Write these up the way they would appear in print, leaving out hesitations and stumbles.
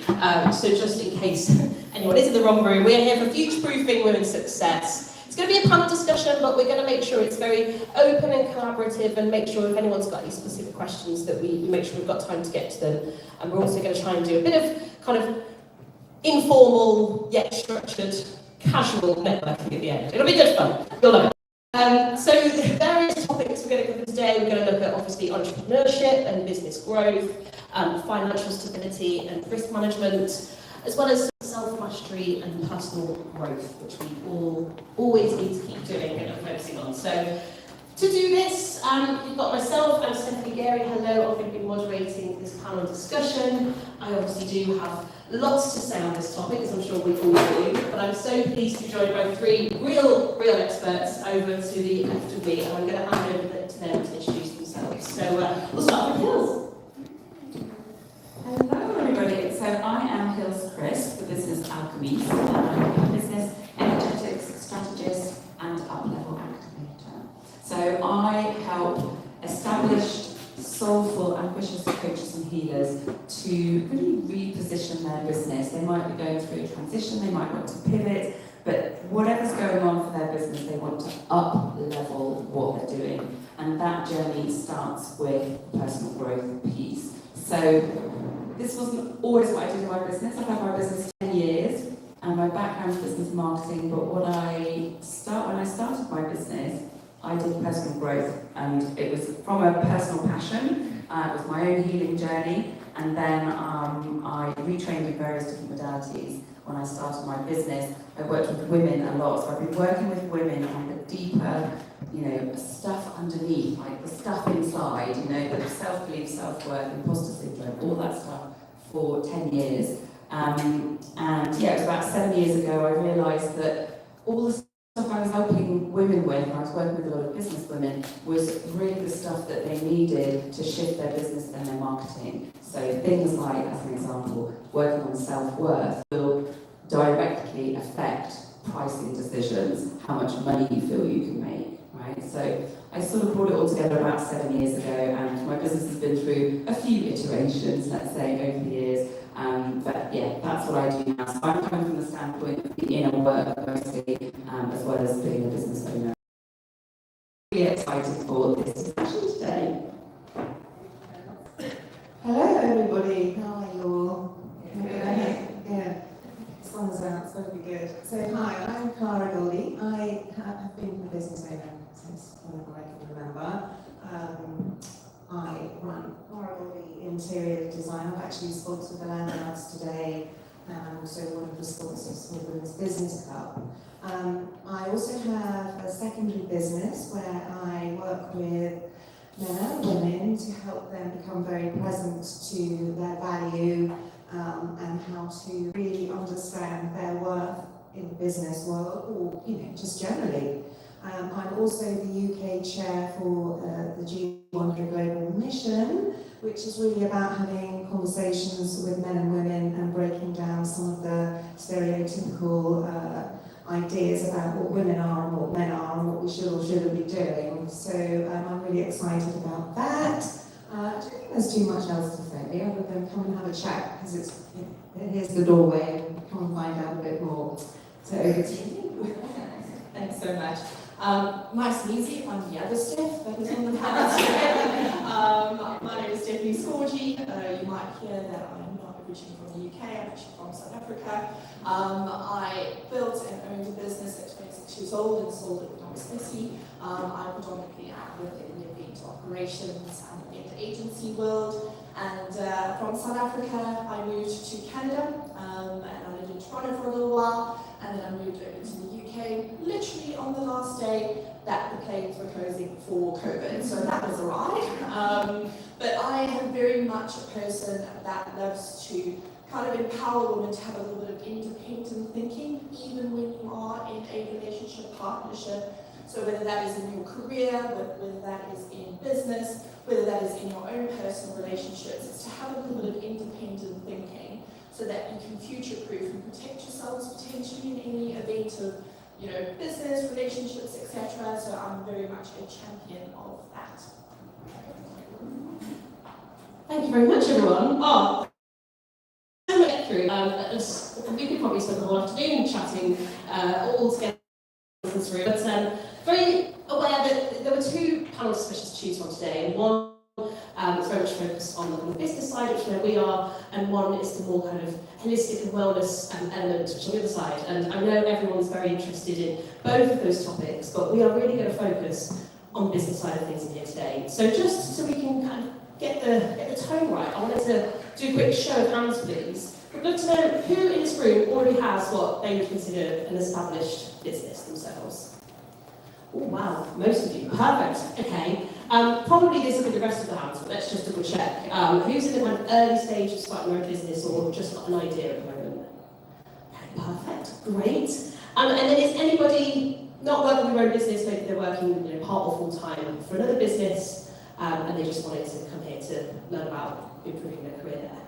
So just in case anyone is in the wrong room, we're here for future-proofing women's success. It's going to be a panel discussion, but we're going to make sure it's very open and collaborative, and make sure if anyone's got any specific questions that we make sure we've got time to get to them. And we're also going to try and do a bit of kind of informal yet structured casual networking at the end. It'll be good fun. You'll love it. So the various topics we're going to cover today, we're going to look at obviously entrepreneurship and business growth, financial stability and risk management, as well as self-mastery and personal growth, which we all always need to keep doing and focusing on. So to do this, you've got myself, I'm Stephanie Garey. Hello, I'm going to be moderating this panel discussion. I obviously do have lots to say on this topic, as I'm sure we all do, but I'm so pleased to be joined by three real experts over to the left of me, and I'm going to hand over to them to introduce themselves. So we'll start with Hills. Hello everybody, so I am Hills Chris, the business alchemist, and I'm a business energetics strategist and up-level activator. So I help established, soulful, ambitious coaches and healers to really reposition their business. They might be going through a transition, they might want to pivot, but whatever's going on for their business, they want to up-level what they're doing. And that journey starts with personal growth piece. So this wasn't always what I did in my business. I've had my business 10 years, and my background is business marketing, but when I started my business, I did personal growth, and it was from a personal passion. It was my own healing journey, and then I retrained in various different modalities. When I started my business, I worked with women a lot, so I've been working with women on the deeper, stuff underneath, like the stuff inside, the self-belief, self-worth, imposter syndrome, all that stuff for 10 years. And yeah, it was about 7 years ago I realised that all the stuff I was helping women with, and I was working with a lot of business women, was really the stuff that they needed to shift their business and their marketing. So things like, as an example, working on self-worth will directly affect pricing decisions, how much money you feel you can make, right? So I sort of brought it all together about 7 years ago, and my business has been through a few iterations, let's say, over the years. But yeah, that's what I do now. So I'm coming from the standpoint of the inner work mostly, as well as being a business owner. Really excited for this discussion today. Hello everybody, how are you all? Yeah, sun's out, so it'll be good. So hi, I'm Cara Goldie. I have been a business owner since whenever I can remember. I run Cara Goldie Interior Design. I'm actually sponsored the Landlords today, so one of the sponsors for the Women's Business Club. I also have a secondary business where I work with men and women to help them become very present to their value and how to really understand their worth in the business world, or just generally. I'm also the UK chair for the G100 Global Mission, which is really about having conversations with men and women and breaking down some of the stereotypical ideas about what women are and what men are and what we should or shouldn't be doing. So I'm really excited about that. I don't think there's too much else to say other than come and have a chat, because here's the doorway, and come and find out a bit more. So over to you. Thanks so much. Nice and easy, I'm the other Steph that is on the panel today. My name is Stephanie Garey. You might hear that I'm not originally from the UK, I'm actually from South Africa. I built and owned a business at 26 years old and sold it when I was 30. I predominantly work in the event operations and event agency world. And from South Africa, I moved to Canada, and I lived in Toronto for a little while, and then I moved over to the UK, literally on the last day that the planes were closing for COVID. So that was a ride. But I am very much a person that loves to kind of empower women to have a little bit of independent thinking, even when you are in a relationship, partnership. So whether that is in your career, whether that is in business, whether that is in your own personal relationships, it's to have a little bit of independent thinking so that you can future-proof and protect yourselves potentially in any event of, business, relationships, etc. So I'm very much a champion of that. Thank you very much, everyone. so much to get through. We could probably spend the whole afternoon chatting all together in this room. But very aware that there were two panel discussions to choose from today, and one is very much focused on the business side, which is where we are, and one is the more kind of holistic and wellness element, which is on the other side. And I know everyone's very interested in both of those topics, but we are really going to focus on the business side of things in here today. So just so we can kind of get the tone right, I wanted to do a quick show of hands, please. We'd love to know who in this room already has what they would consider an established business themselves. Oh wow, most of you. Perfect. Okay. Probably this will be the rest of the hands, but let's just double check. Who's in the kind of early stage of starting their own business or just got an idea at the moment? Okay, perfect. Great. And then is anybody not working their own business, maybe they're working part or full time for another business, and they just wanted to come here to learn about improving their career there?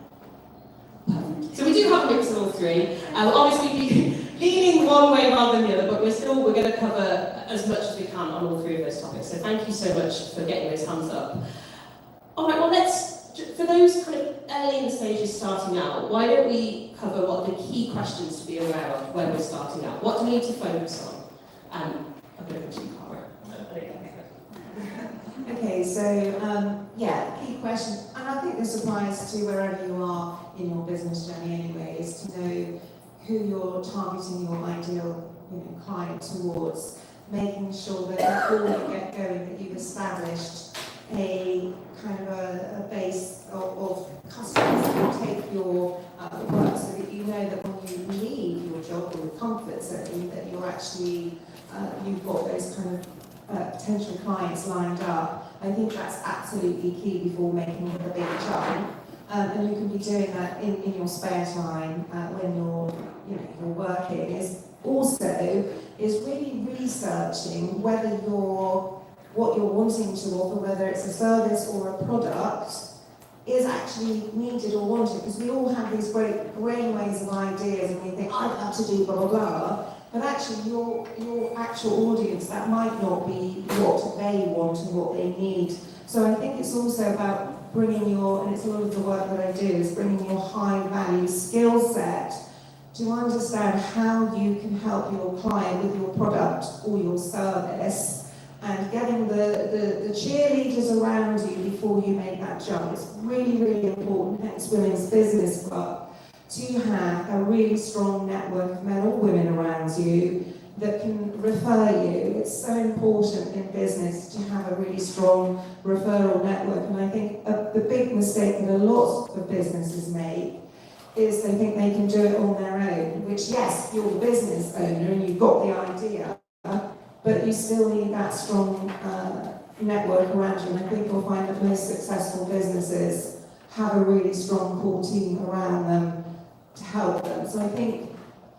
Perfect. So we do have a mix of all three. Obviously, leaning one way rather than the other, but we're going to cover as much as we can on all three of those topics. So thank you so much for getting those hands up. All right, well for those kind of early in the stages starting out, why don't we cover what the key questions to be aware of when we're starting out? What do we need to focus on? I'm going to go to you, Cara. Okay, so key question, and I think this applies to wherever you are in your business journey anyway, is to know who you're targeting your ideal client towards, making sure that before you get going that you've established a kind of a base of customers that will take your work, so that you know that when you leave your job or your comfort zone, that you're actually, you've got those kind of potential clients lined up. I think that's absolutely key before making the big jump. And you can be doing that in your spare time when you're working. Is really researching whether what you're wanting to offer, whether it's a service or a product, is actually needed or wanted. Because we all have these great brainwaves of ideas, and we think, I'd love to do blah blah blah. But actually, your actual audience, that might not be what they want and what they need. So I think it's also about bringing and it's a lot of the work that I do, is bringing your high value skill set to understand how you can help your client with your product or your service, and getting the cheerleaders around you before you make that jump. It's really, really important, hence Women's Business Club, to have a really strong network of men or women around you that can refer you. It's so important in business to have a really strong referral network, and I think the big mistake that a lot of businesses make is they think they can do it on their own, which, yes, you're the business owner and you've got the idea, but you still need that strong network around you. And I think you'll find that most successful businesses have a really strong core team around them to help them. So I think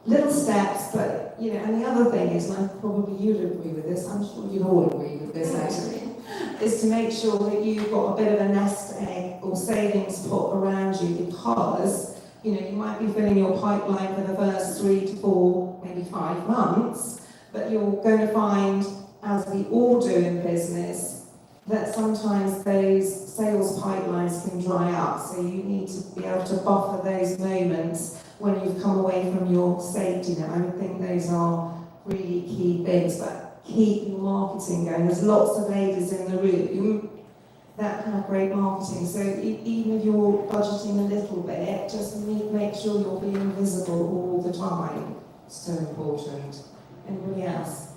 little steps, but and the other thing is, and probably you'd agree with this, I'm sure you'd all agree with this actually, is to make sure that you've got a bit of a nest egg or savings pot around you, because you might be filling your pipeline for the first 3 to 4, maybe 5 months, but you're going to find, as we all do in business, that sometimes those sales pipelines can dry up. So you need to be able to buffer those moments when you've come away from your safety net. I would think those are really key things, but keep your marketing going. There's lots of ladies in the room that have great marketing, so even if you're budgeting a little bit, just make sure you're being visible all the time. It's so important. Anybody else?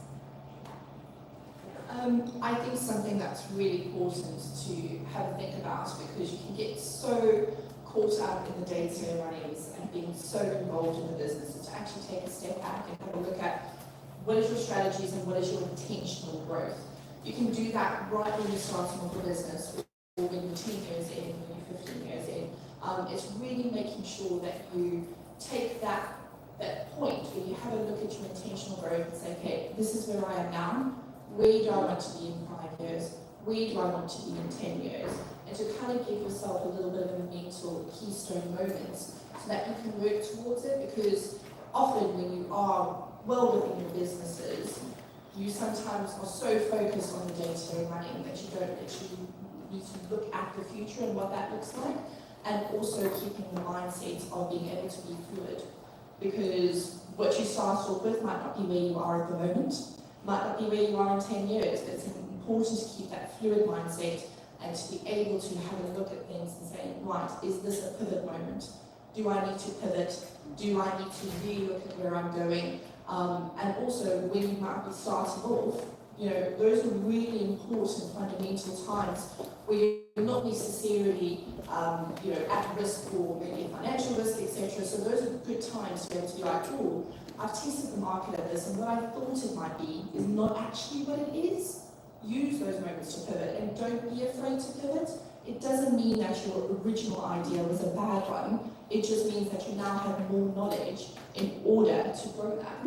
I think something that's really important to have a think about, because you can get so caught up in the day-to-day runnings and being so involved in the business, is to actually take a step back and have a look at what is your strategies and what is your intentional growth. You can do that right when you're starting off a business, or when you're 10 years in, when you're 15 years in. It's really making sure that you take that point where you have a look at your intentional growth and say, okay, this is where I am now. Where do I want to be in 5 years? Where do I want to be in 10 years? And to kind of give yourself a little bit of a mental keystone moments so that you can work towards it, because often when you are well within your businesses, you sometimes are so focused on the day-to-day running that you don't actually need to look at the future and what that looks like. and also keeping the mindset of being able to be fluid. Because what you start off with might not be where you are at the moment, might not be where you are in 10 years, but it's important to keep that fluid mindset and to be able to have a look at things and say, right, is this a pivot moment? Do I need to pivot? Do I need to re-look at where I'm going? And also, when you might be starting off, those are really important fundamental times where you're not necessarily, at risk or maybe financial risk, etc. So those are good times to be able to be like, oh, I've tested the market at this, and what I thought it might be is not actually what it is. Use those moments to pivot, and don't be afraid to pivot. It doesn't mean that your original idea was a bad one. It just means that you now have more knowledge in order to grow that.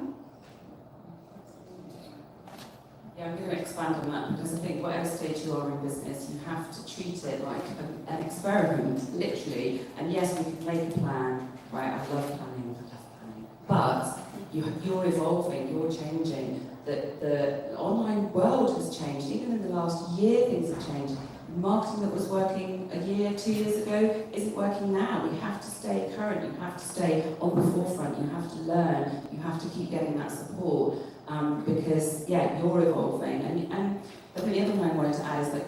Yeah, I'm going to expand on that because I think whatever stage you are in business, you have to treat it like an experiment, literally. And yes, we can make a plan, right? I love planning, but you're evolving, you're changing. The online world has changed. Even in the last year, things have changed. Marketing that was working a year, 2 years ago, isn't working now. You have to stay current, you have to stay on the forefront, you have to learn, you have to keep getting that support. Because, yeah, you're evolving. And the other thing I wanted to add is that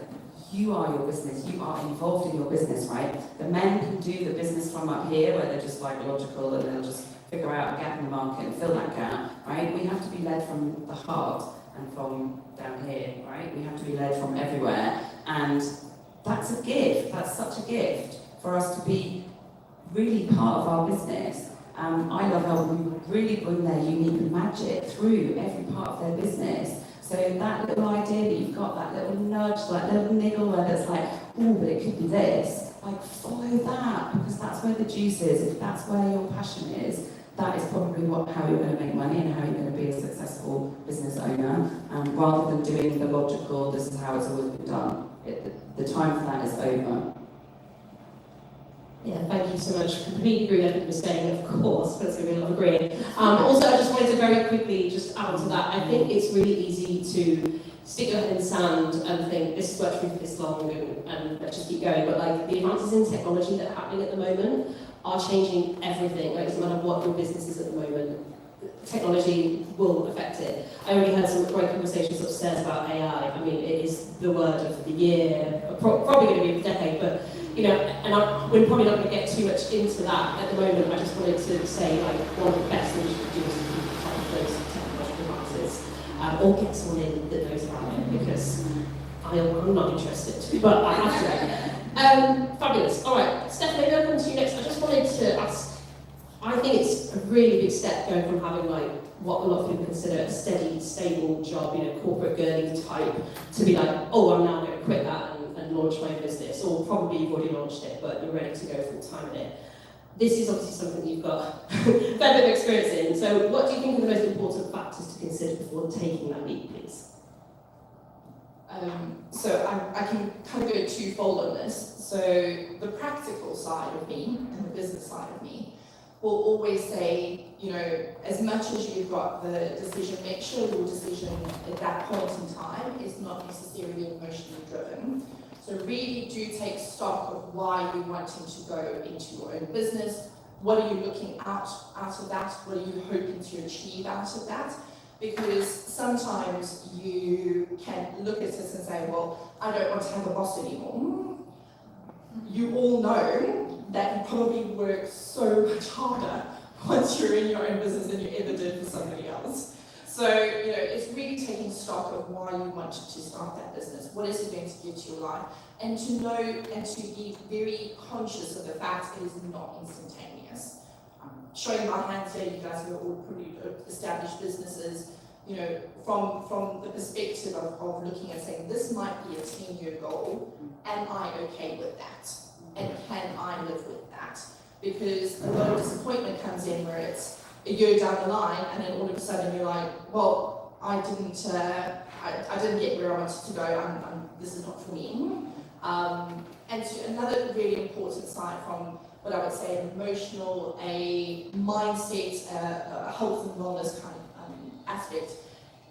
you are your business, you are involved in your business, right? The men can do the business from up here, where they're just like logical and they'll just figure out a gap in the market and fill that gap, right? We have to be led from the heart and from down here, right? We have to be led from everywhere. And that's a gift, that's such a gift for us to be really part of our business. I love how we really bring their unique magic through every part of their business. So that little idea that you've got, that little nudge, that little niggle where it's like, oh, but it could be this, like follow that, because that's where the juice is. If that's where your passion is, that is probably how you're going to make money and how you're going to be a successful business owner, rather than doing the logical, this is how it's always been done. The time for that is over. Yeah, thank you so much. Completely agree with everything you're saying, of course, that's going to be a lot of agreeing. Also, I just wanted to very quickly just add to that. I think it's really easy to stick your head in the sand and think, this has worked for me for this long and let's just keep going. But like the advances in technology that are happening at the moment are changing everything. Like, it doesn't matter what your business is at the moment, technology will affect it. I already heard some great conversations upstairs about AI. I mean, it is the word of the year, probably going to be of the decade, but and we're probably not going to get too much into that at the moment. I just wanted to say, like, one of the best things you can do is to keep track of those technological advances, or get someone in that knows about it, because I'm not interested, but I have to. Fabulous. All right, Stephanie, I'm going to come to you next. I just wanted to ask, I think it's a really big step going from having like what a lot of people consider a steady, stable job, corporate girly type, to be like, oh, I'm now going to quit that and launch my own business, or probably you've already launched it, but you're ready to go full time in it. This is obviously something that you've got a fair bit of experience in. So what do you think are the most important factors to consider before taking that leap, please? So I can kind of go twofold on this. So the practical side of me and the business side of me will always say, as much as you've got the decision, make sure your decision at that point in time is not necessarily emotionally driven. So really do take stock of why you're wanting to go into your own business. What are you looking out of that? What are you hoping to achieve out of that? Because sometimes you can look at this and say, well, I don't want to have a boss anymore. You all know that you probably work so much harder once you're in your own business than you ever did for somebody else. So, it's really taking stock of why you wanted to start that business. What is it going to give to your life? And to know and to be very conscious of the fact it is not instantaneous. Showing my hands here, you guys are all pretty established businesses. From the perspective of looking at saying, this might be a 10-year goal, am I okay with that? And can I live with that? Because a lot of disappointment comes in where it's a year down the line, and then all of a sudden you're like, well, I didn't get where I wanted to go. This is not for me. And so another really important side from what I would say an emotional, a mindset, a health and wellness kind of aspect,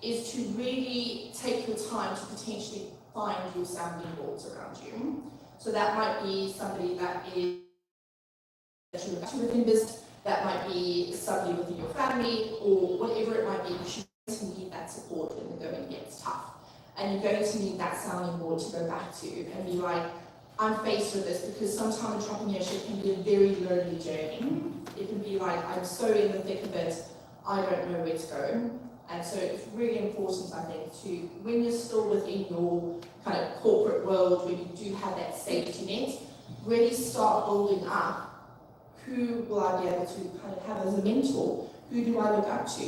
is to really take your time to potentially find your sounding boards around you. So that might be somebody that is that you look after within business, that might be somebody within your family, or whatever it might be, you should need that support when the going gets tough. And you're going to need that sounding board to go back to and be like, I'm faced with this, because sometimes entrepreneurship can be a very lonely journey. It can be like, I'm so in the thick of it, I don't know where to go. And so it's really important, I think, to, when you're still within your kind of corporate world, where you do have that safety net, really start building up, who will I be able to kind of have as a mentor? Who do I look up to?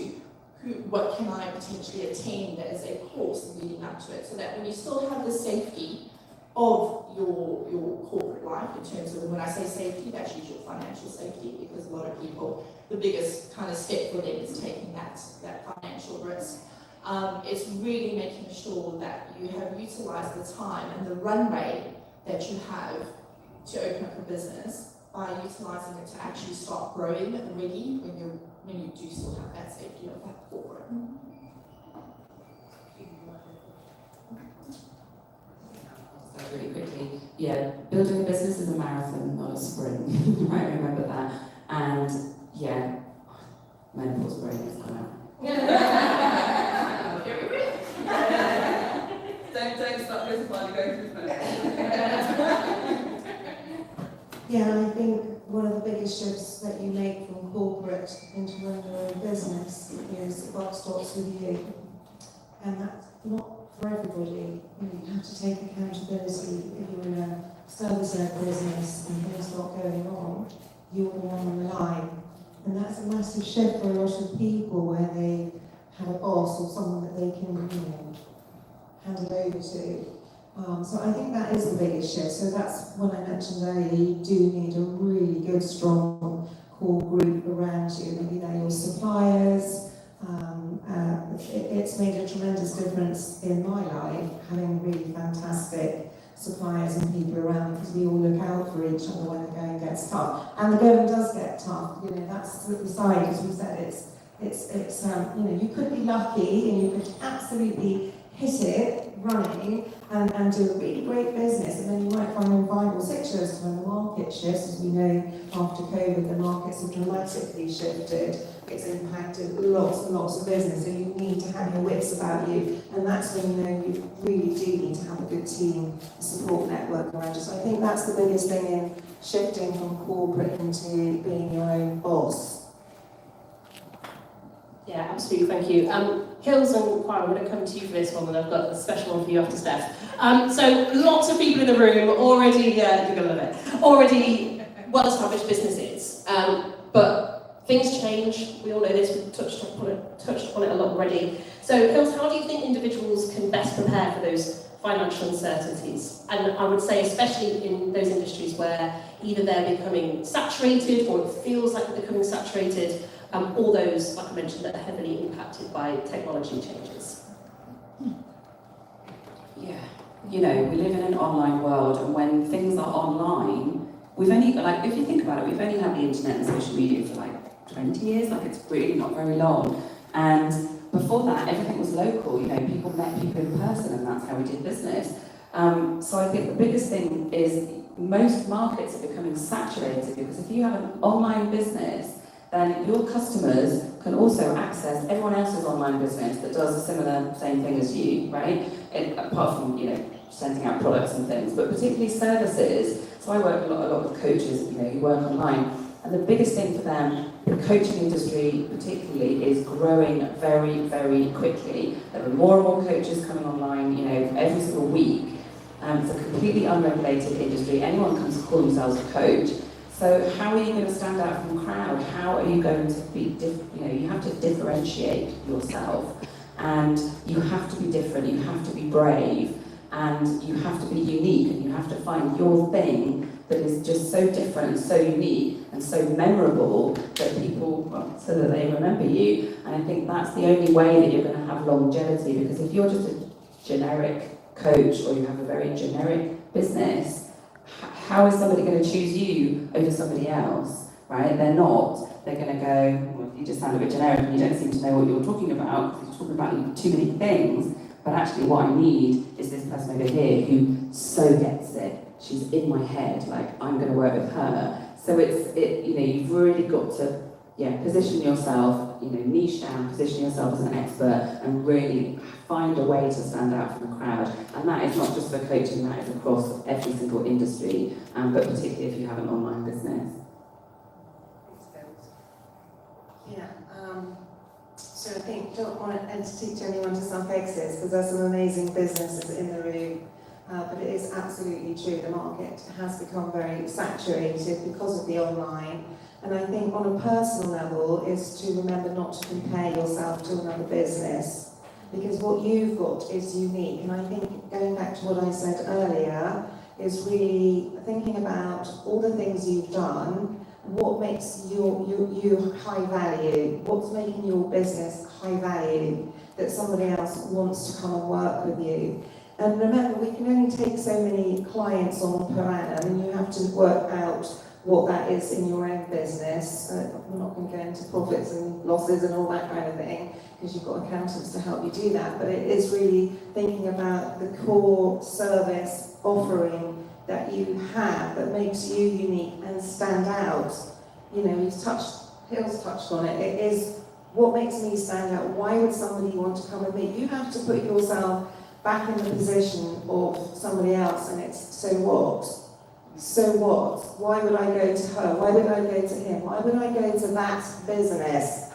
What can I potentially attend as a course leading up to it? So that when you still have the safety of your corporate life, in terms of, when I say safety, that's usually financial safety, because a lot of people, the biggest kind of step for them is taking that financial risk. It's really making sure that you have utilised the time and the runway that you have to open up a business, by utilising it to actually start growing already when you do still have that safety of that corporate. So really quickly, yeah, building a business is a marathon, not a sprint. I remember that. And yeah, menopause brain has gone out. Don't stop this while you're going through menopause. Yeah, I think one of the biggest shifts that you make from corporate into running your own business is the buck stops with you. And that's not for everybody. You have to take accountability. If you're in a service-led business and things not going on, you're the one on the line. And that's a massive shift for a lot of people, where they have a boss or someone that they can, hand it over to. So I think that is the biggest shift. So that's what I mentioned earlier. You do need a really good, strong core group around you. Maybe they're your suppliers. It's made a tremendous difference in my life, having really fantastic suppliers and people around, because we all look out for each other when the going gets tough. And the going does get tough. That's the side, as we said. It's you could be lucky and you could absolutely hit it running and do a really great business, and then you might find in 5 or 6 years when the market shifts. As we know, after COVID, the markets have dramatically shifted. It's impacted lots and lots of business, and you need to have your wits about you, and that's when you really do need to have a good team, a support network around you. So I think that's the biggest thing in shifting from corporate into being your own boss. Yeah, absolutely, thank you. Hills and Choir, I'm going to come to you for this one, and I've got a special one for you after Steph. So lots of people in the room already, you're going to love it, already well-established businesses, but things change. We all know this, we've touched upon it a lot already. So Hills, how do you think individuals can best prepare for those financial uncertainties? And I would say especially in those industries where either they're becoming saturated, or it feels like they're becoming saturated, all those, like I mentioned, that are heavily impacted by technology changes. Yeah, we live in an online world, and when things are online, we've only, if you think about it, we've only had the internet and social media for 20 years, it's really not very long. And before that, everything was local, people met people in person, and that's how we did business. So I think the biggest thing is most markets are becoming saturated, because if you have an online business, then your customers can also access everyone else's online business that does a same thing as you, right? Apart from, sending out products and things, but particularly services. So I work a lot with coaches, who work online. And the biggest thing for them, the coaching industry particularly, is growing very, very quickly. There are more and more coaches coming online, every single week. It's a completely unregulated industry. Anyone can call themselves a coach. So how are you going to stand out from the crowd? How are you going to be, you have to differentiate yourself, and you have to be different, you have to be brave, and you have to be unique, and you have to find your thing that is just so different, so unique, and so memorable that people, so that they remember you. And I think that's the only way that you're going to have longevity, because if you're just a generic coach, or you have a very generic business, how is somebody going to choose you over somebody else, right? They're not. They're going to go, well, you just sound a bit generic and you don't seem to know what you're talking about, because you're talking about too many things, but actually what I need is this person over here who so gets it. She's in my head, I'm going to work with her. So you've really got to position yourself, niche down, position yourself as an expert, and really find a way to stand out from the crowd. And that is not just for coaching, that is across every single industry, but particularly if you have an online business. Yeah, so I think, don't want to teach anyone to suck exits, because there's some amazing businesses in the room, but it is absolutely true, the market has become very saturated because of the online. And I think on a personal level is to remember not to compare yourself to another business, because what you've got is unique. And I think, going back to what I said earlier, is really thinking about all the things you've done, what makes you high value, what's making your business high value, that somebody else wants to come and work with you. And remember, we can only take so many clients on per annum, and you have to work out what that is in your own business. We're not going to go into profits and losses and all that kind of thing, because you've got accountants to help you do that. But it is really thinking about the core service offering that you have that makes you unique and stand out. Hills touched on it. It is what makes me stand out. Why would somebody want to come with me? You have to put yourself back in the position of somebody else, and it's so what? So what? Why would I go to her? Why would I go to him? Why would I go to that business?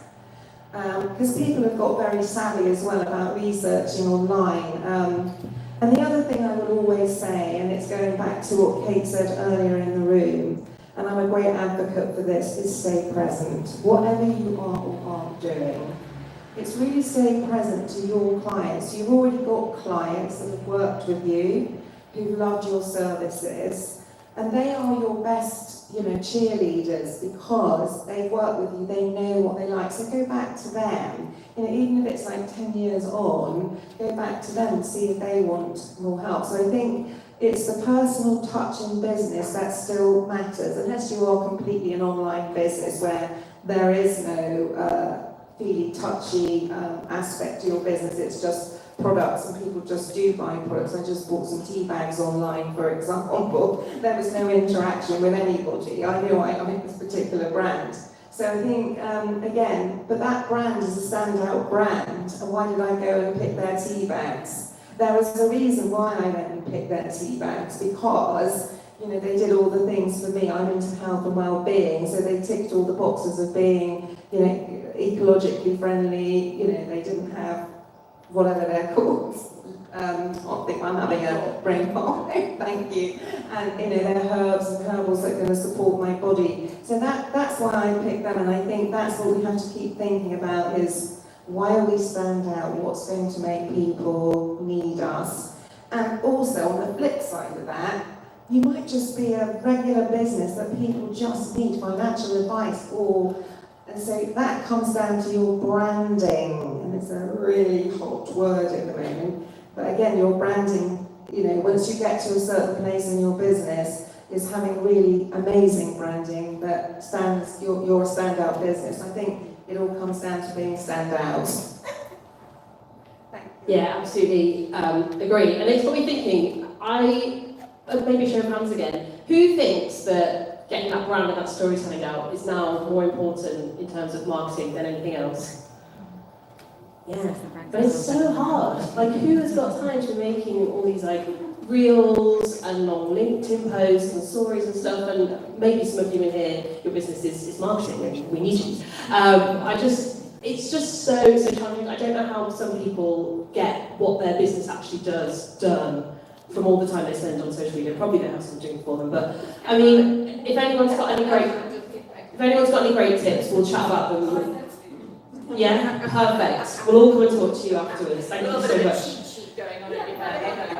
Because people have got very savvy as well about researching online. And the other thing I would always say, and it's going back to what Kate said earlier in the room, and I'm a great advocate for this, is stay present. Whatever you are or aren't doing, it's really staying present to your clients. You've already got clients that have worked with you, who've loved your services, and they are your best, cheerleaders, because they work with you, they know what they like. So go back to them. Even if it's like 10 years on, go back to them and see if they want more help. So I think it's the personal touch in business that still matters, unless you are completely an online business where there is no feely, touchy aspect to your business. It's just products, and people just do buy products. I just bought some tea bags online, for example. There was no interaction with anybody. I knew I meant this particular brand. So I think, again, but that brand is a standout brand, and why did I go and pick their tea bags? There was a reason why I went and picked their tea bags, because they did all the things for me. I'm into health and well-being, so they ticked all the boxes of being, ecologically friendly. They didn't have whatever they're called. I think I'm having a brain fart. Thank you. And they're herbs and herbals that are going to support my body. So that's why I picked them, and I think that's what we have to keep thinking about, is why we stand out, what's going to make people need us. And also, on the flip side of that, you might just be a regular business that people just need financial advice for. And so that comes down to your branding, and it's a really hot word at the moment. But again, your branding, once you get to a certain place in your business, is having really amazing branding that stands, you're a standout business. I think it all comes down to being standout. Thank you. Yeah, absolutely agree. And it's got me thinking, maybe show of hands again, who thinks that getting that brand and that storytelling out is now more important in terms of marketing than anything else? Yeah, but it's so hard. Who has got time to making all these reels and long LinkedIn posts and stories and stuff? And maybe some of you in here, your business is marketing, and we need you. It's just so challenging. I don't know how some people get what their business actually does done from all the time they spend on social media. Probably they have something doing for them, but I mean, if anyone's got any great tips, we'll chat about them. Yeah, perfect. We'll all come and talk to you afterwards. Thank you so much.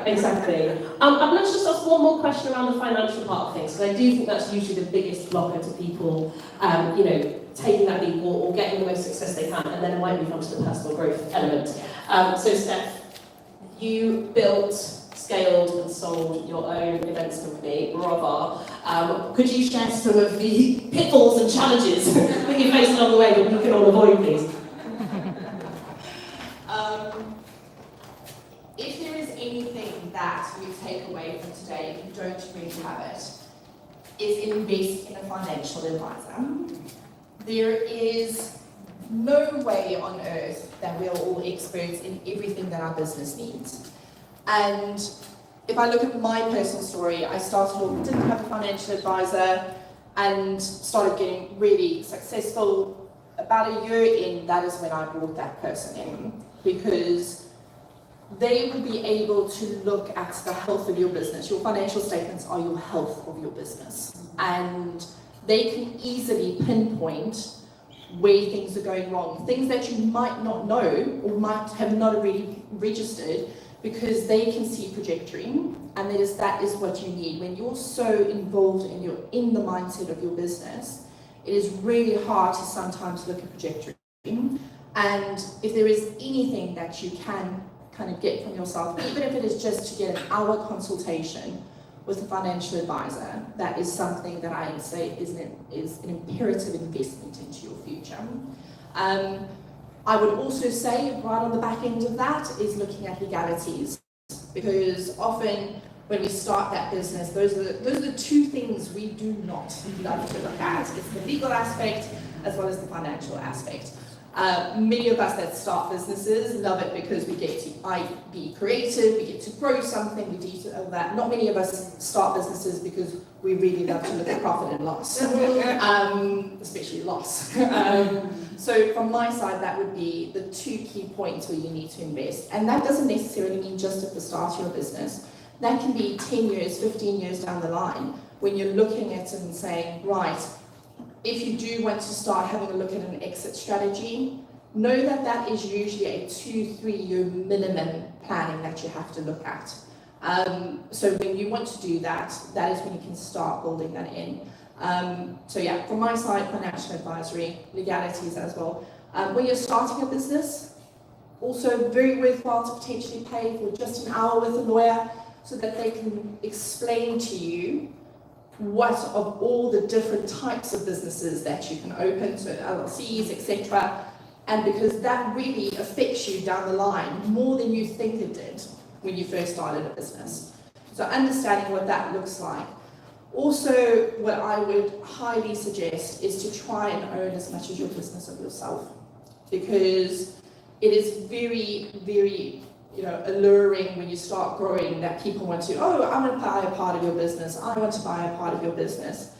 Exactly. Let's just ask one more question around the financial part of things, because I do think that's usually the biggest blocker to people, taking that leap or getting the most success they can, and then it might move on to the personal growth element. So Steph, you built, scaled and sold your own events company, Brava. Could you share some of the pitfalls and challenges that you faced along the way that we can all avoid, please? If there is anything that you take away from today, if you don't really have it, is invest in a financial advisor. There is no way on earth that we're all experts in everything that our business needs. And if I look at my personal story, I started off, didn't have a financial advisor and started getting really successful. About a year in, that is when I brought that person in, because they will be able to look at the health of your business. Your financial statements are your health of your business, and they can easily pinpoint where things are going wrong, things that you might not know or might have not already registered, because they can see trajectory, and that is what you need. When you're so involved and you're in the mindset of your business, it is really hard to sometimes look at trajectory. And if there is anything that you can kind of get from yourself, even if it is just to get an hour consultation with a financial advisor, that is something that I would say is an imperative investment into your future. I would also say, right on the back end of that, is looking at legalities, because often when we start that business, those are the two things we do not love to look at. It's the legal aspect as well as the financial aspect. Many of us that start businesses love it because we get to be creative, we get to grow something, we do all that. Not many of us start businesses because we really love to look at profit and loss, especially loss. So from my side, that would be the two key points where you need to invest. And that doesn't necessarily mean just at the start of your business. That can be 10 years, 15 years down the line, when you're looking at it and saying, right, if you do want to start having a look at an exit strategy, know that that is usually a 2-3 year minimum planning that you have to look at. So when you want to do that, that is when you can start building that in. So yeah, from my side, financial advisory, legalities as well. When you're starting a business, also very worthwhile to potentially pay for just an hour with a lawyer, so that they can explain to you what of all the different types of businesses that you can open, so LLCs, etc. And because that really affects you down the line more than you think it did when you first started a business. So understanding what that looks like. Also, what I would highly suggest is to try and own as much of your business of yourself, because it is very, very alluring when you start growing that people want to, oh, I want to buy a part of your business, I want to buy a part of your business.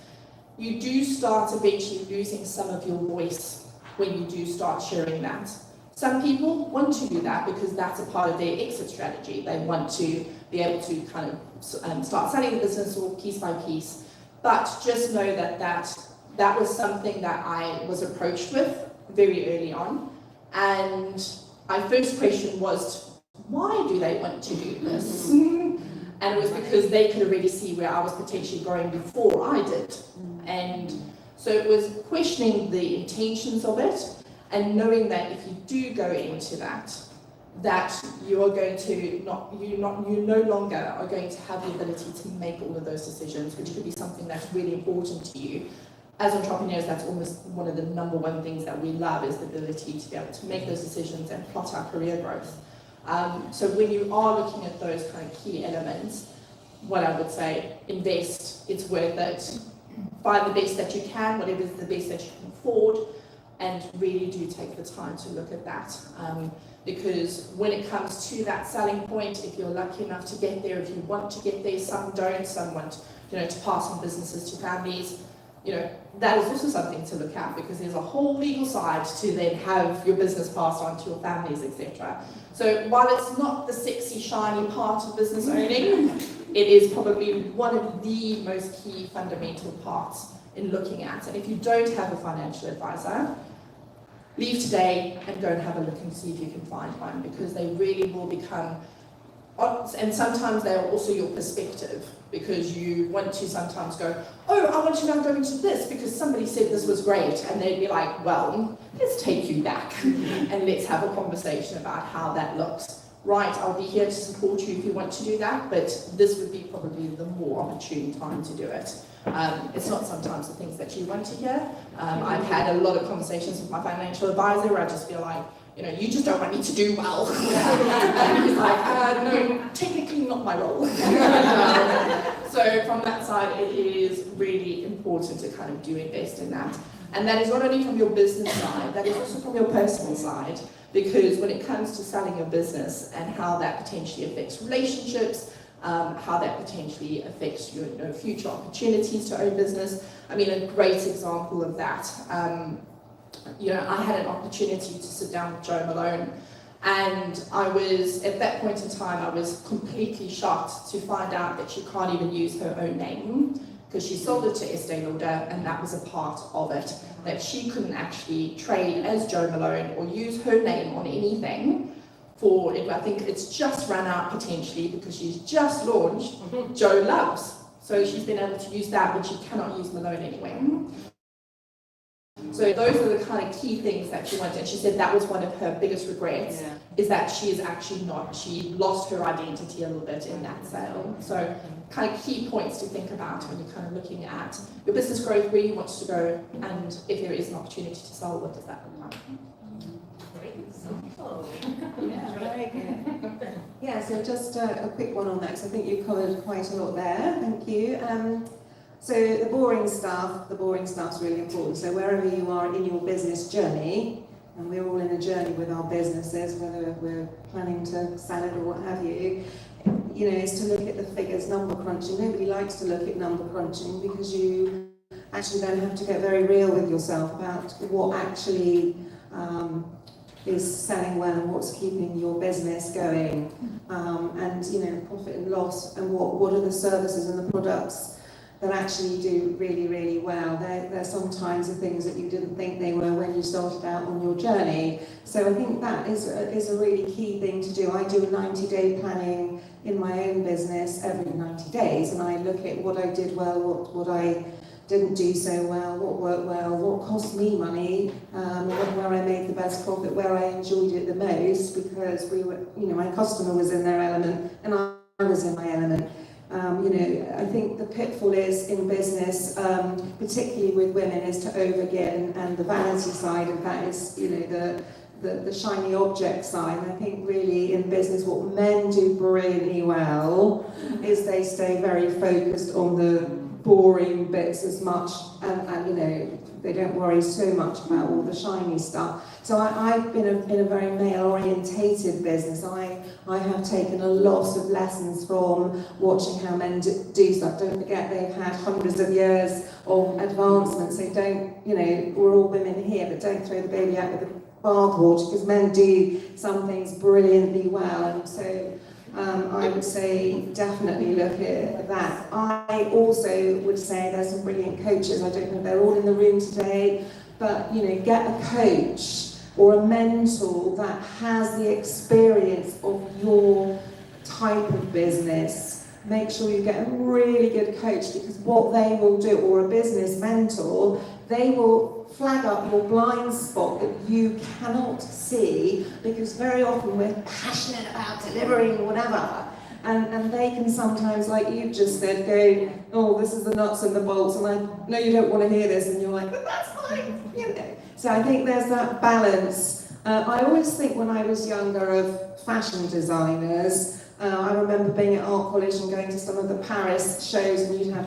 You do start eventually losing some of your voice when you do start sharing that. Some people want to do that because that's a part of their exit strategy. They want to be able to kind of start selling the business or piece by piece. But just know that that was something that I was approached with very early on. And my first question was, why do they want to do this? And it was because they could already see where I was potentially growing before I did. And so it was questioning the intentions of it, and knowing that if you do go into that you are going to you no longer are going to have the ability to make all of those decisions, which could be something that's really important to you. As entrepreneurs, that's almost one of the number one things that we love, is the ability to be able to make those decisions and plot our career growth. So when you are looking at those kind of key elements, what I would say, invest, it's worth it. Find the best that you can, whatever is the best that you can afford, and really do take the time to look at that. Because when it comes to that selling point, if you're lucky enough to get there, if you want to get there, some don't, some want to pass on businesses to families, that is also something to look at, because there's a whole legal side to then have your business passed on to your families, etc. So while it's not the sexy, shiny part of business owning, it is probably one of the most key fundamental parts in looking at. And if you don't have a financial advisor, leave today and go and have a look and see if you can find one, because they really will become, and sometimes they are also your perspective, because you want to sometimes go, oh, I want to now go into this because somebody said this was great, and they'd be like, well, let's take you back and let's have a conversation about how that looks. Right, I'll be here to support you if you want to do that, but this would be probably the more opportune time to do it. It's not sometimes the things that you want to hear. I've had a lot of conversations with my financial advisor where I just feel like, you just don't want me to do well. And he's like, no, technically not my role. So from that side, it is really important to kind of do invest in that. And that is not only from your business side, that is also from your personal side, because when it comes to selling your business and how that potentially affects relationships, how that potentially affects your future opportunities to own business. I mean, a great example of that, I had an opportunity to sit down with Jo Malone, and I was, at that point in time, I was completely shocked to find out that she can't even use her own name, because she sold it to Estee Lauder, and that was a part of it, that she couldn't actually trade as Jo Malone or use her name on anything. I think it's just run out potentially because she's just launched Jo Loves. So she's been able to use that, but she cannot use Malone anyway. So those are the kind of key things that she wanted. And she said that was one of her biggest regrets, is that she is actually she lost her identity a little bit in that sale. So kind of key points to think about when you're kind of looking at your business growth, where you want to go, and if there is an opportunity to sell, what does that look like? Yeah, very good. Yeah, so just a quick one on that, because I think you've covered quite a lot there. Thank you. So the boring stuff's really important. So wherever you are in your business journey, and we're all in a journey with our businesses, whether we're planning to sell it or what have you, is to look at the figures, number crunching. Nobody likes to look at number crunching because you actually then have to get very real with yourself about what actually is selling well and what's keeping your business going, and profit and loss, and what are the services and the products that actually do really, really well. They're sometimes the things that you didn't think they were when you started out on your journey. So I think that is a really key thing to do. I do a 90-day planning in my own business every 90 days, and I look at what I did well, what I didn't do so well, what worked well, what cost me money, where I made the best profit, where I enjoyed it the most, because we were, my customer was in their element and I was in my element. I think the pitfall is in business, particularly with women, is to overgive, and the vanity side of that is, the shiny object side. And I think really in business what men do brilliantly well is they stay very focused on the boring bits as much, and they don't worry so much about all the shiny stuff. So I've been in a very male-orientated business. I have taken a lot of lessons from watching how men do stuff. Don't forget they've had hundreds of years of advancement, so don't, we're all women here, but don't throw the baby out with the bathwater, because men do some things brilliantly well, and so I would say definitely look at that. I also would say there's some brilliant coaches. I don't know if they're all in the room today, but get a coach or a mentor that has the experience of your type of business. Make sure you get a really good coach, because what they will do, or a business mentor, they will flag up your blind spot that you cannot see, because very often we're passionate about delivering whatever, and they can sometimes, like you just said, go, oh, this is the nuts and the bolts, and I know you don't want to hear this, and you're like, but that's fine, So I think there's that balance. I always think when I was younger of fashion designers. I remember being at art college and going to some of the Paris shows, and you'd have,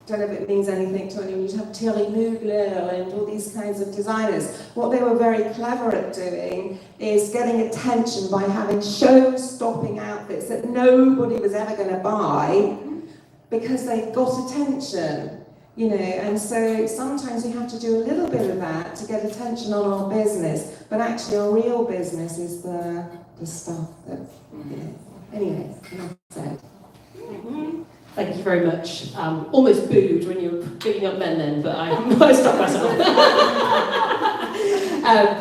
don't know if it means anything to anyone, you'd have Thierry Mugler and all these kinds of designers. What they were very clever at doing is getting attention by having show-stopping outfits that nobody was ever going to buy, because they got attention. And so sometimes we have to do a little bit of that to get attention on our business, but actually our real business is the stuff that, Anyway, enough said. Thank you very much. Almost booed when you were picking up men then, but I stopped myself.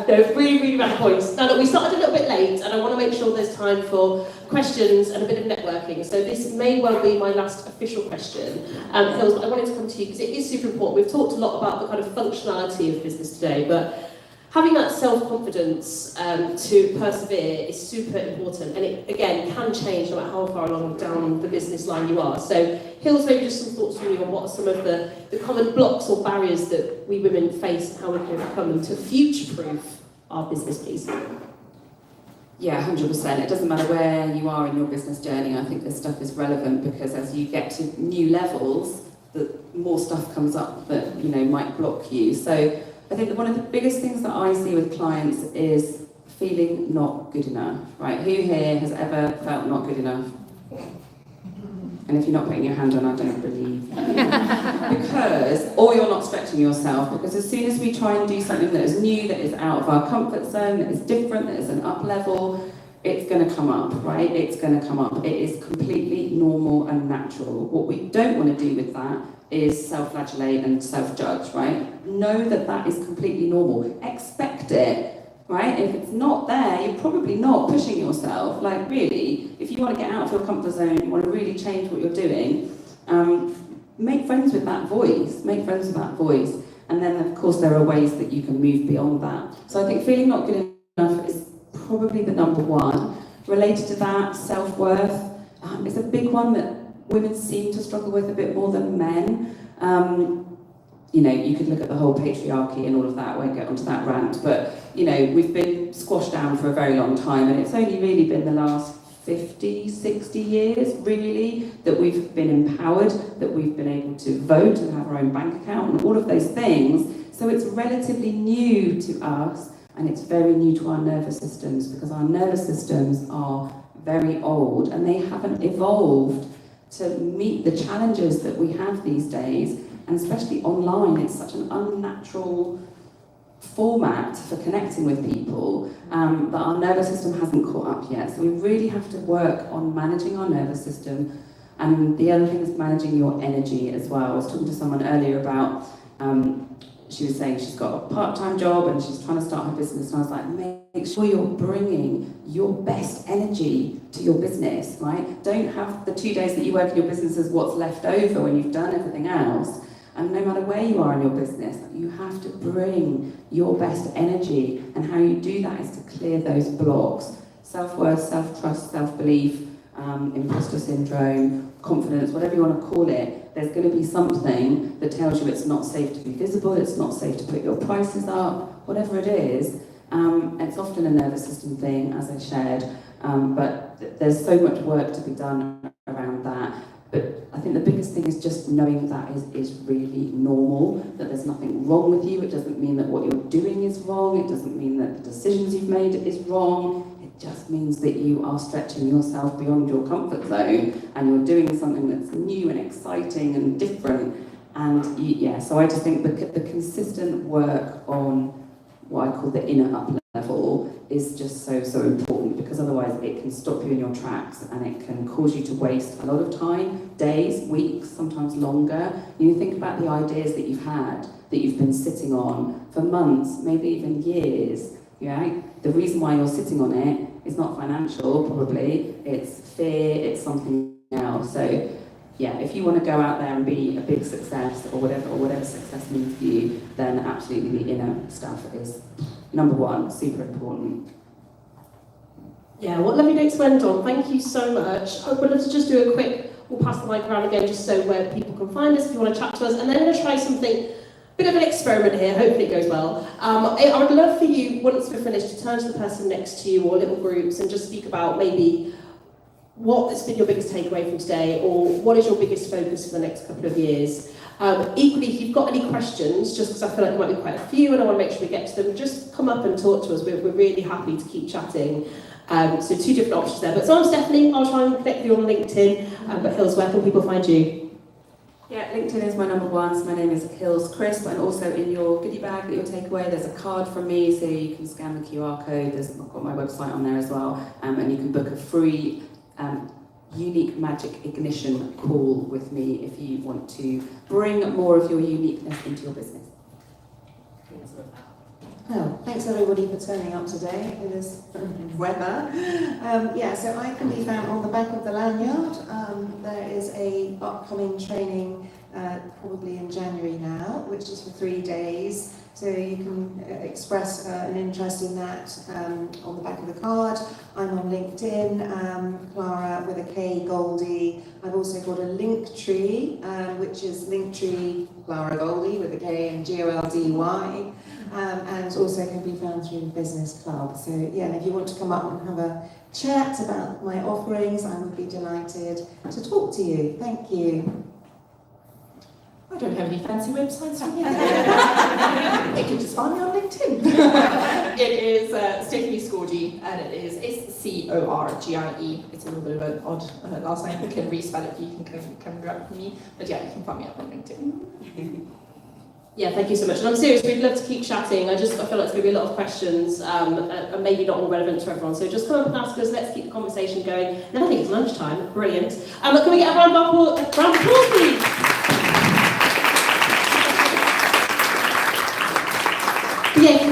No, really valid points. Now, look, we started a little bit late, and I want to make sure there's time for questions and a bit of networking. So this may well be my last official question. Hills, but I wanted to come to you because it is super important. We've talked a lot about the kind of functionality of business today, but having that self-confidence to persevere is super important, and it, again, can change no matter how far along down the business line you are. So, Hills, maybe just some thoughts from you on what are some of the common blocks or barriers that we women face and how we can overcome them to future-proof our business, please. Yeah, 100%. It doesn't matter where you are in your business journey. I think this stuff is relevant because as you get to new levels, the more stuff comes up that might block you. So I think that one of the biggest things that I see with clients is feeling not good enough. Right? Who here has ever felt not good enough? And if you're not putting your hand on, I don't believe you. Or you're not stretching yourself, because as soon as we try and do something that is new, that is out of our comfort zone, that is different, that is an up level, it's going to come up, right? It's going to come up. It is completely normal and natural. What we don't want to do with that is self-flagellate and self-judge, right? Know that that is completely normal. Expect it. Right? If it's not there, you're probably not pushing yourself. Like, really, if you want to get out of your comfort zone, you want to really change what you're doing, make friends with that voice. Make friends with that voice. And then, of course, there are ways that you can move beyond that. So I think feeling not good enough is probably the number one. Related to that, self-worth is a big one that women seem to struggle with a bit more than men. You could look at the whole patriarchy and all of that, I won't get onto that rant, but, we've been squashed down for a very long time, and it's only really been the last 50, 60 years, really, that we've been empowered, that we've been able to vote and have our own bank account and all of those things. So it's relatively new to us, and it's very new to our nervous systems, because our nervous systems are very old, and they haven't evolved to meet the challenges that we have these days. And especially online, it's such an unnatural format for connecting with people that our nervous system hasn't caught up yet. So we really have to work on managing our nervous system. And the other thing is managing your energy as well. I was talking to someone earlier about, she was saying she's got a part-time job and she's trying to start her business. And I was like, make sure you're bringing your best energy to your business, right? Don't have the 2 days that you work in your business as what's left over when you've done everything else. And no matter where you are in your business, you have to bring your best energy. And how you do that is to clear those blocks. Self-worth, self-trust, self-belief, imposter syndrome, confidence, whatever you want to call it. There's going to be something that tells you it's not safe to be visible, it's not safe to put your prices up, whatever it is. It's often a nervous system thing, as I shared, but there's so much work to be done around that. But I think the biggest thing is just knowing that is really normal, that there's nothing wrong with you. It doesn't mean that what you're doing is wrong. It doesn't mean that the decisions you've made is wrong. It just means that you are stretching yourself beyond your comfort zone and you're doing something that's new and exciting and different. And so I just think the consistent work on what I call the inner up level is just so important, because otherwise it can stop you in your tracks and it can cause you to waste a lot of time, days, weeks, sometimes longer. You think about the ideas that you've had, that you've been sitting on for months, maybe even years. The reason why you're sitting on it is not financial, probably, it's fear, it's something else. So if you want to go out there and be a big success or whatever success means to you, then absolutely the inner stuff is number one, super important. Yeah, what lovely note to end on. Thank you so much. I would love to just do a quick, we'll pass the mic around again just so where people can find us if you want to chat to us. And then I'm going to try something, bit of an experiment here, hopefully it goes well. I would love for you, once we're finished, to turn to the person next to you or little groups and just speak about maybe what has been your biggest takeaway from today, or what is your biggest focus for the next couple of years. Equally, if you've got any questions, just because I feel like there might be quite a few and I want to make sure we get to them, just come up and talk to us. We're really happy to keep chatting. So 2 different options there. But so I'm Stephanie, I'll try and connect with you on LinkedIn. But Hills, where can people find you? Yeah, LinkedIn is my number one, so my name is Hills Crisp, and also in your goodie bag that you'll take away, there's a card from me, so you can scan the QR code. I've got my website on there as well, and you can book a free unique magic ignition call with me if you want to bring more of your uniqueness into your business. Well, thanks everybody for turning up today in this weather. So I can be found on the back of the lanyard. There is a upcoming training probably in January now, which is for 3 days. So you can express an interest in that on the back of the card. I'm on LinkedIn, Clara with a K, Goldie. I've also got a Linktree, which is Linktree Clara Goldie with a K and Goldy. and also can be found through the Business Club. So yeah, if you want to come up and have a chat about my offerings, I would be delighted to talk to you. Thank you. I don't have any fancy websites for you. They can just find me on LinkedIn. It is Stephanie Garey, and it is Scorgie. It's a little bit of an odd last name. You can respell it, you can come grab it from me. But yeah, you can find me up on LinkedIn. Yeah, thank you so much. And I'm serious, we'd love to keep chatting. I feel like there's going to be a lot of questions, and maybe not all relevant to everyone. So just come up and ask us, let's keep the conversation going. And I think it's lunchtime. Brilliant. Can we get a round of applause, please? Yeah.